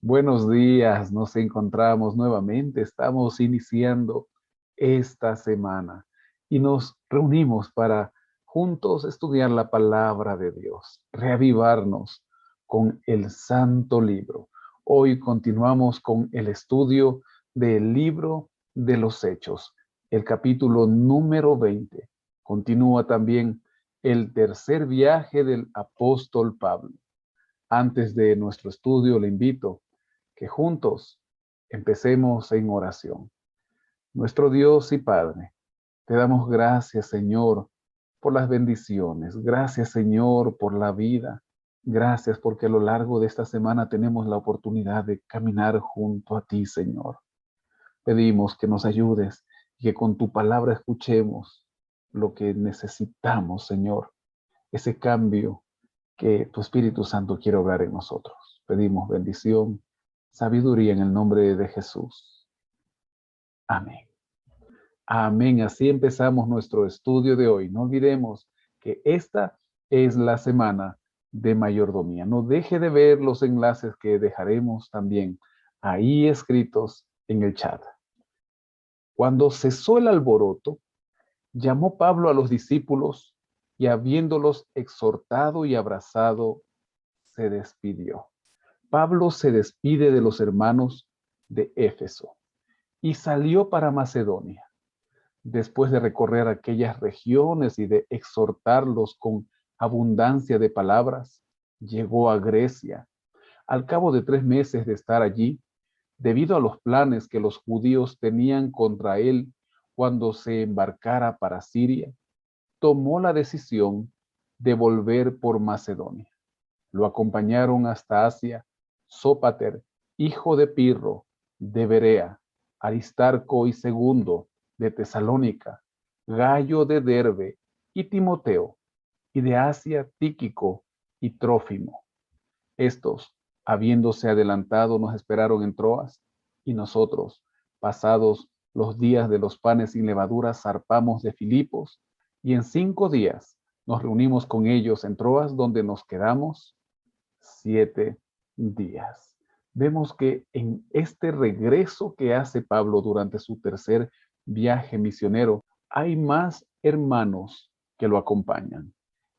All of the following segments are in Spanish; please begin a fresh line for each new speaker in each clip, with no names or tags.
Buenos días, nos encontramos nuevamente, estamos iniciando esta semana y nos reunimos para juntos estudiar la palabra de Dios, reavivarnos con el Santo Libro. Hoy continuamos con el estudio del libro de los Hechos, el capítulo número 20. Continúa también el tercer viaje del apóstol Pablo. Antes de nuestro estudio, le invito que juntos empecemos en oración. Nuestro Dios y Padre, te damos gracias, Señor, por las bendiciones. Gracias, Señor, por la vida. Gracias porque a lo largo de esta semana tenemos la oportunidad de caminar junto a ti, Señor. Pedimos que nos ayudes y que con tu palabra escuchemos lo que necesitamos, Señor. Ese cambio que tu Espíritu Santo quiere obrar en nosotros. Pedimos bendición, sabiduría en el nombre de Jesús. Amén. Amén. Así empezamos nuestro estudio de hoy. No olvidemos que esta es la semana de mayordomía. No deje de ver los enlaces que dejaremos también ahí escritos en el chat. Cuando cesó el alboroto, llamó Pablo a los discípulos y habiéndolos exhortado y abrazado, se despidió. Pablo se despide de los hermanos de Éfeso y salió para Macedonia. Después de recorrer aquellas regiones y de exhortarlos con abundancia de palabras, llegó a Grecia. Al cabo de 3 meses de estar allí, debido a los planes que los judíos tenían contra él cuando se embarcara para Siria, tomó la decisión de volver por Macedonia. Lo acompañaron hasta Asia Sópater, hijo de Pirro, de Berea, Aristarco y Segundo, de Tesalónica, Gayo de Derbe y Timoteo, y de Asia Tíquico y Trófimo. Estos, habiéndose adelantado, nos esperaron en Troas, y nosotros, pasados los días de los panes sin levadura, zarpamos de Filipos, y en 5 días nos reunimos con ellos en Troas, donde nos quedamos 7 días. Vemos que en este regreso que hace Pablo durante su tercer viaje misionero, hay más hermanos que lo acompañan.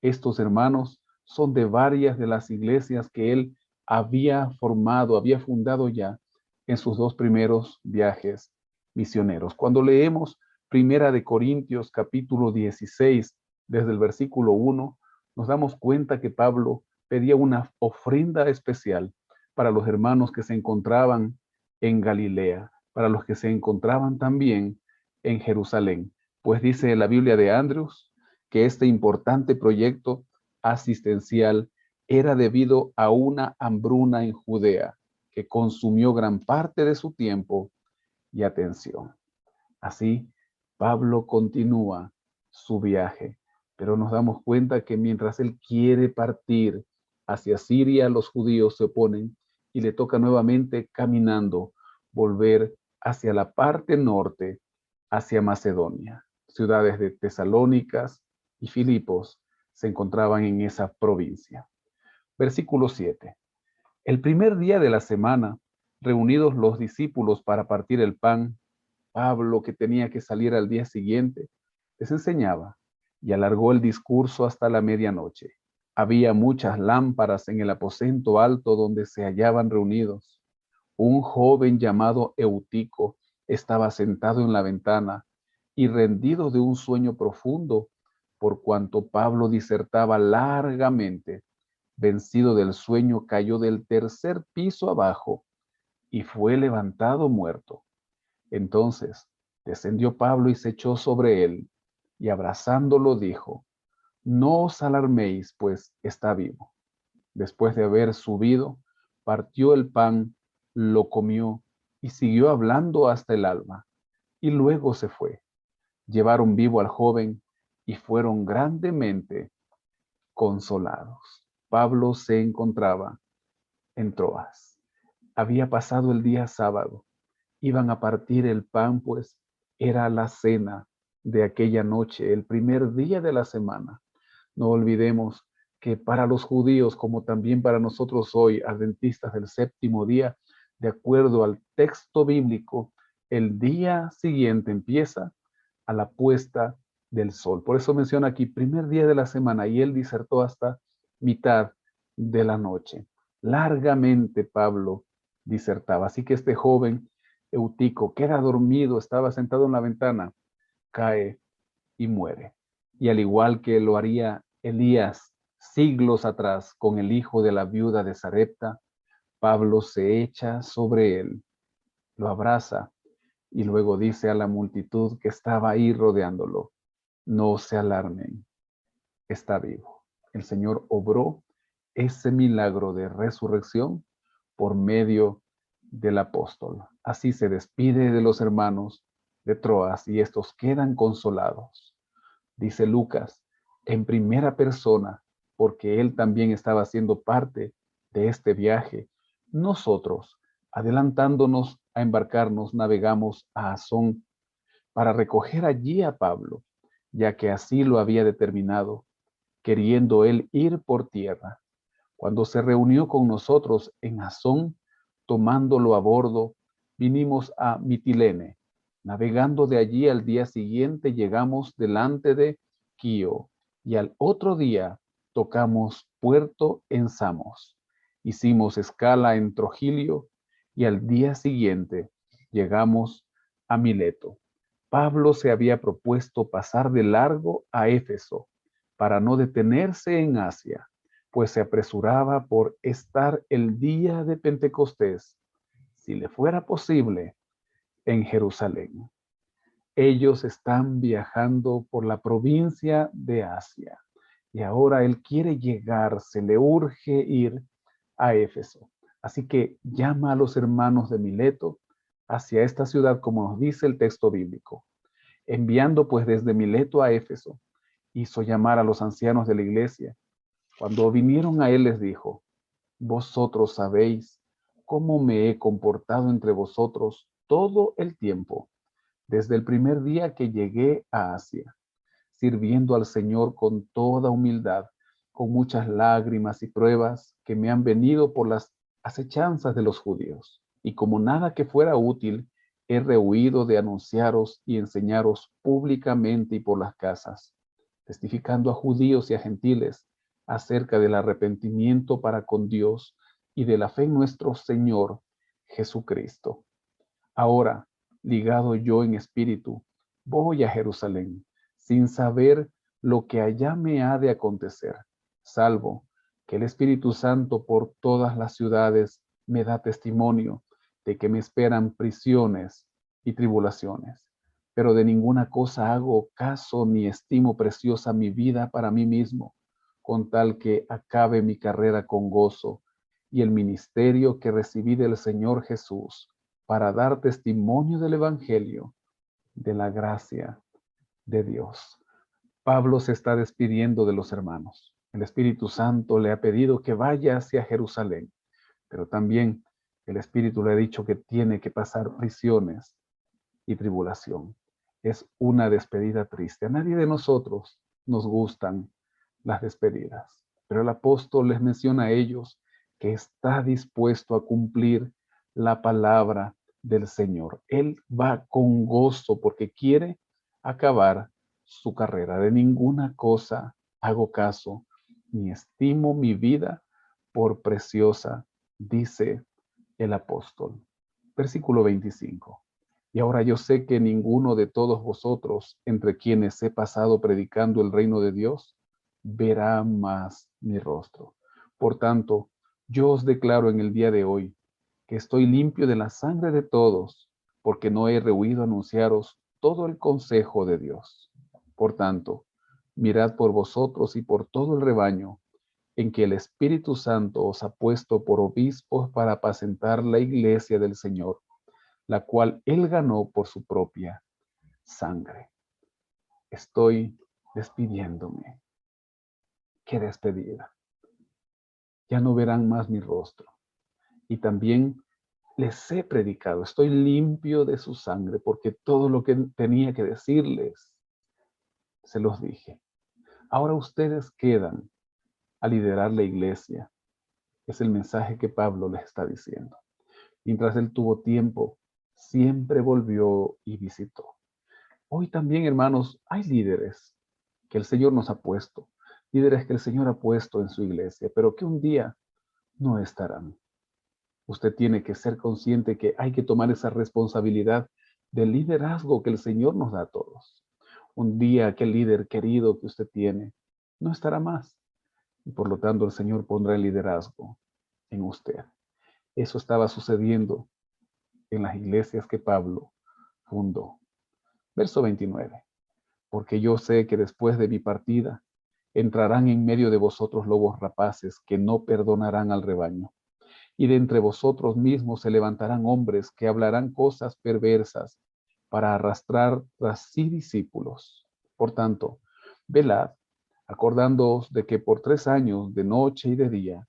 Estos hermanos son de varias de las iglesias que él había formado, había fundado ya en sus 2 primeros viajes misioneros. Cuando leemos Primera de Corintios capítulo 16, desde el versículo 1, nos damos cuenta que Pablo pedía una ofrenda especial para los hermanos que se encontraban en Galilea, para los que se encontraban también en Jerusalén. Pues dice la Biblia de Andrews que este importante proyecto asistencial era debido a una hambruna en Judea que consumió gran parte de su tiempo y atención. Así, Pablo continúa su viaje, pero nos damos cuenta que mientras él quiere partir hacia Siria, los judíos se oponen y le toca nuevamente caminando volver hacia la parte norte, hacia Macedonia. Ciudades de Tesalónicas y Filipos se encontraban en esa provincia. Versículo 7. El primer día de la semana, reunidos los discípulos para partir el pan, Pablo, que tenía que salir al día siguiente, les enseñaba y alargó el discurso hasta la medianoche. Había muchas lámparas en el aposento alto donde se hallaban reunidos. Un joven llamado Eutico estaba sentado en la ventana y rendido de un sueño profundo, por cuanto Pablo disertaba largamente. Vencido del sueño, cayó del tercer piso abajo y fue levantado muerto. Entonces descendió Pablo y se echó sobre él, y abrazándolo dijo: No os alarméis, pues está vivo. Después de haber subido, partió el pan, lo comió y siguió hablando hasta el alba, y luego se fue. Llevaron vivo al joven y fueron grandemente consolados. Pablo se encontraba en Troas. Había pasado el día sábado. Iban a partir el pan, pues era la cena de aquella noche, el primer día de la semana. No olvidemos que para los judíos, como también para nosotros hoy, adventistas del séptimo día, de acuerdo al texto bíblico, el día siguiente empieza a la puesta del sol. Por eso menciona aquí primer día de la semana y él disertó hasta mitad de la noche. Largamente Pablo disertaba. Así que este joven Eutico queda dormido, estaba sentado en la ventana, cae y muere. Y al igual que lo haría Elías siglos atrás con el hijo de la viuda de Sarepta, Pablo se echa sobre él, lo abraza y luego dice a la multitud que estaba ahí rodeándolo: no se alarmen, está vivo. El Señor obró ese milagro de resurrección por medio del apóstol. Así se despide de los hermanos de Troas y estos quedan consolados. Dice Lucas en primera persona, porque él también estaba haciendo parte de este viaje. Nosotros, adelantándonos a embarcarnos, navegamos a Asón para recoger allí a Pablo, ya que así lo había determinado, queriendo él ir por tierra. Cuando se reunió con nosotros en Asón, tomándolo a bordo, vinimos a Mitilene. Navegando de allí al día siguiente llegamos delante de Quío y al otro día tocamos puerto en Samos. Hicimos escala en Trogilio y al día siguiente llegamos a Mileto. Pablo se había propuesto pasar de largo a Éfeso para no detenerse en Asia, pues se apresuraba por estar el día de Pentecostés, si le fuera posible, en Jerusalén. Ellos están viajando por la provincia de Asia y ahora él quiere llegar, se le urge ir a Éfeso. Así que llama a los hermanos de Mileto hacia esta ciudad, como nos dice el texto bíblico. Enviando pues desde Mileto a Éfeso, hizo llamar a los ancianos de la iglesia. Cuando vinieron a él les dijo: vosotros sabéis cómo me he comportado entre vosotros todo el tiempo, desde el primer día que llegué a Asia, sirviendo al Señor con toda humildad, con muchas lágrimas y pruebas que me han venido por las acechanzas de los judíos. Y como nada que fuera útil, he rehuido de anunciaros y enseñaros públicamente y por las casas, testificando a judíos y a gentiles acerca del arrepentimiento para con Dios y de la fe en nuestro Señor Jesucristo. Ahora, ligado yo en espíritu, voy a Jerusalén, sin saber lo que allá me ha de acontecer, salvo que el Espíritu Santo por todas las ciudades me da testimonio de que me esperan prisiones y tribulaciones. Pero de ninguna cosa hago caso ni estimo preciosa mi vida para mí mismo, con tal que acabe mi carrera con gozo y el ministerio que recibí del Señor Jesús para dar testimonio del Evangelio, de la gracia de Dios. Pablo se está despidiendo de los hermanos. El Espíritu Santo le ha pedido que vaya hacia Jerusalén, pero también el Espíritu le ha dicho que tiene que pasar prisiones y tribulación. Es una despedida triste. A nadie de nosotros nos gustan las despedidas, pero el apóstol les menciona a ellos que está dispuesto a cumplir la palabra del Señor. Él va con gozo porque quiere acabar su carrera. De ninguna cosa hago caso, ni estimo mi vida por preciosa, dice el apóstol. Versículo 25. Y ahora yo sé que ninguno de todos vosotros, entre quienes he pasado predicando el reino de Dios, verá más mi rostro. Por tanto, yo os declaro en el día de hoy que estoy limpio de la sangre de todos, porque no he rehuido anunciaros todo el consejo de Dios. Por tanto, mirad por vosotros y por todo el rebaño en que el Espíritu Santo os ha puesto por obispos para apacentar la iglesia del Señor, la cual él ganó por su propia sangre. Estoy despidiéndome. Qué despedida. Ya no verán más mi rostro. Y también les he predicado. Estoy limpio de su sangre porque todo lo que tenía que decirles, se los dije. Ahora ustedes quedan a liderar la iglesia. Es el mensaje que Pablo les está diciendo. Mientras él tuvo tiempo, siempre volvió y visitó. Hoy también, hermanos, hay líderes que el Señor nos ha puesto, líderes que el Señor ha puesto en su iglesia, pero que un día no estarán. Usted tiene que ser consciente que hay que tomar esa responsabilidad del liderazgo que el Señor nos da a todos. Un día aquel líder querido que usted tiene no estará más y por lo tanto el Señor pondrá el liderazgo en usted. Eso estaba sucediendo en las iglesias que Pablo fundó. Verso 29. Porque yo sé que después de mi partida entrarán en medio de vosotros lobos rapaces que no perdonarán al rebaño. Y de entre vosotros mismos se levantarán hombres que hablarán cosas perversas para arrastrar tras sí discípulos. Por tanto, velad, acordándoos de que por 3 años, de noche y de día,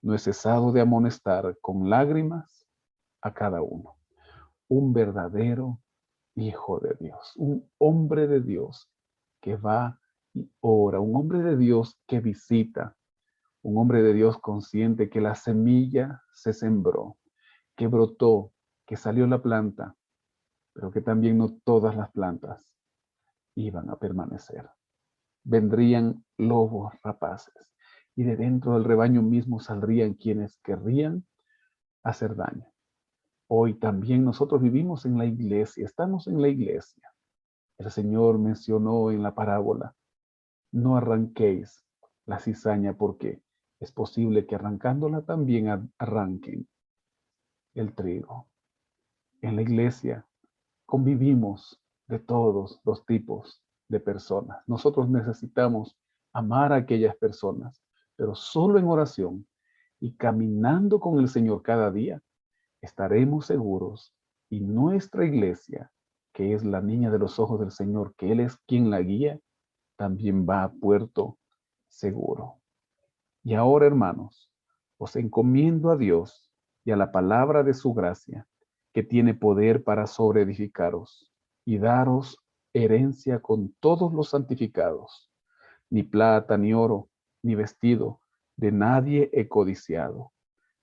no he cesado de amonestar con lágrimas a cada uno. Un verdadero hijo de Dios, un hombre de Dios que va y ora, un hombre de Dios que visita, un hombre de Dios consciente que la semilla se sembró, que brotó, que salió la planta, pero que también no todas las plantas iban a permanecer. Vendrían lobos rapaces y de dentro del rebaño mismo saldrían quienes querrían hacer daño. Hoy también nosotros vivimos en la iglesia, estamos en la iglesia. El Señor mencionó en la parábola, no arranquéis la cizaña porque es posible que arrancándola también arranquen el trigo. En la iglesia convivimos de todos los tipos de personas. Nosotros necesitamos amar a aquellas personas, pero solo en oración y caminando con el Señor cada día estaremos seguros y nuestra iglesia, que es la niña de los ojos del Señor, que Él es quien la guía, también va a puerto seguro. Y ahora, hermanos, os encomiendo a Dios y a la palabra de su gracia, que tiene poder para sobreedificaros y daros herencia con todos los santificados. Ni plata, ni oro, ni vestido, de nadie he codiciado.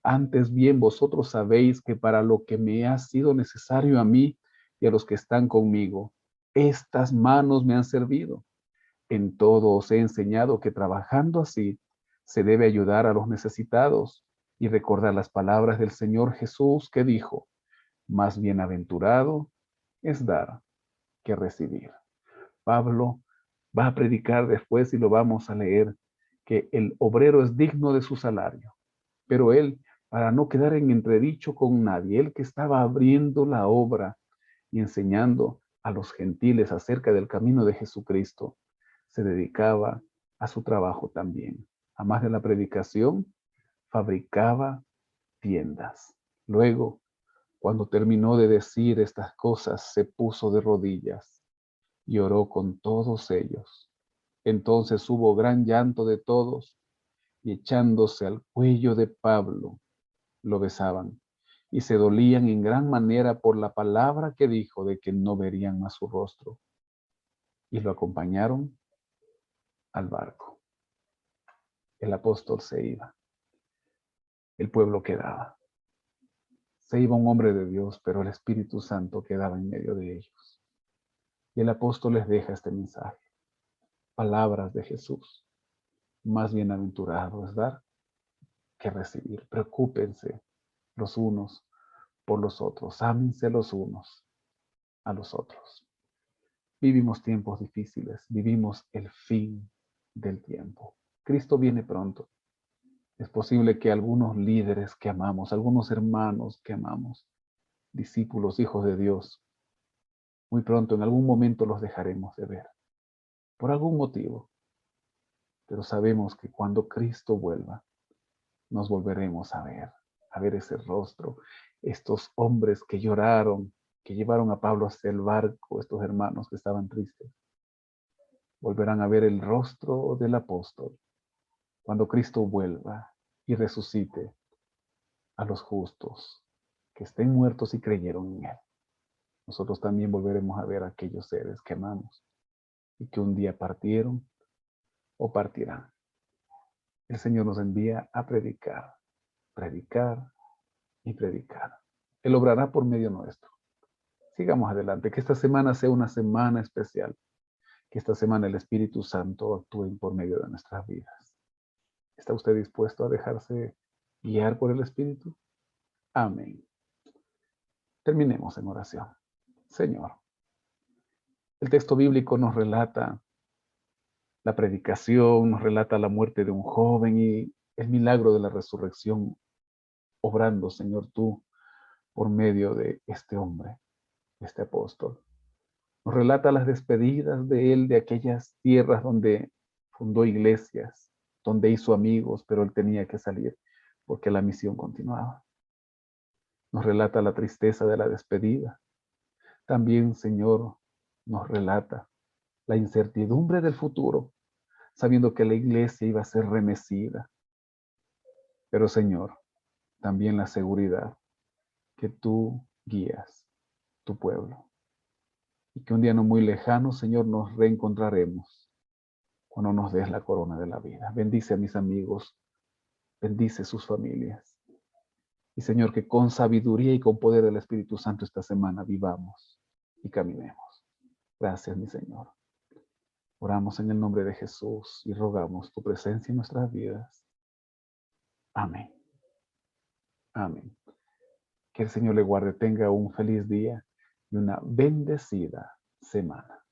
Antes bien vosotros sabéis que para lo que me ha sido necesario a mí y a los que están conmigo, estas manos me han servido. En todo os he enseñado que trabajando así se debe ayudar a los necesitados y recordar las palabras del Señor Jesús que dijo, más bienaventurado es dar que recibir. Pablo va a predicar después y lo vamos a leer, que el obrero es digno de su salario, pero él, para no quedar en entredicho con nadie, él que estaba abriendo la obra y enseñando a los gentiles acerca del camino de Jesucristo, se dedicaba a su trabajo también. Además de la predicación, fabricaba tiendas. Luego, cuando terminó de decir estas cosas, se puso de rodillas y oró con todos ellos. Entonces hubo gran llanto de todos y echándose al cuello de Pablo, lo besaban y se dolían en gran manera por la palabra que dijo de que no verían más su rostro. Y lo acompañaron al barco. El apóstol se iba, el pueblo quedaba. Se iba un hombre de Dios, pero el Espíritu Santo quedaba en medio de ellos. Y el apóstol les deja este mensaje, palabras de Jesús. Más bienaventurado es dar que recibir. Preocúpense los unos por los otros. Ámense los unos a los otros. Vivimos tiempos difíciles. Vivimos el fin del tiempo. Cristo viene pronto. Es posible que algunos líderes que amamos, algunos hermanos que amamos, discípulos, hijos de Dios, muy pronto en algún momento los dejaremos de ver. Por algún motivo. Pero sabemos que cuando Cristo vuelva, nos volveremos a ver ese rostro, estos hombres que lloraron, que llevaron a Pablo hacia el barco, estos hermanos que estaban tristes. Volverán a ver el rostro del apóstol cuando Cristo vuelva y resucite a los justos que estén muertos y creyeron en Él. Nosotros también volveremos a ver a aquellos seres que amamos y que un día partieron o partirán. El Señor nos envía a predicar, predicar y predicar. Él obrará por medio nuestro. Sigamos adelante, que esta semana sea una semana especial, que esta semana el Espíritu Santo actúe por medio de nuestras vidas. ¿Está usted dispuesto a dejarse guiar por el Espíritu? Amén. Terminemos en oración. Señor, el texto bíblico nos relata la predicación, nos relata la muerte de un joven y el milagro de la resurrección, obrando, Señor, tú por medio de este hombre, este apóstol. Nos relata las despedidas de él de aquellas tierras donde fundó iglesias, donde hizo amigos, pero él tenía que salir porque la misión continuaba. Nos relata la tristeza de la despedida. También, Señor, nos relata la incertidumbre del futuro, sabiendo que la iglesia iba a ser remecida. Pero, Señor, también la seguridad que tú guías tu pueblo. Y que un día no muy lejano, Señor, nos reencontraremos cuando nos des la corona de la vida. Bendice a mis amigos, bendice sus familias. Y, Señor, que con sabiduría y con poder del Espíritu Santo esta semana vivamos y caminemos. Gracias, mi Señor. Oramos en el nombre de Jesús y rogamos tu presencia en nuestras vidas. Amén. Amén. Que el Señor le guarde, tenga un feliz día y una bendecida semana.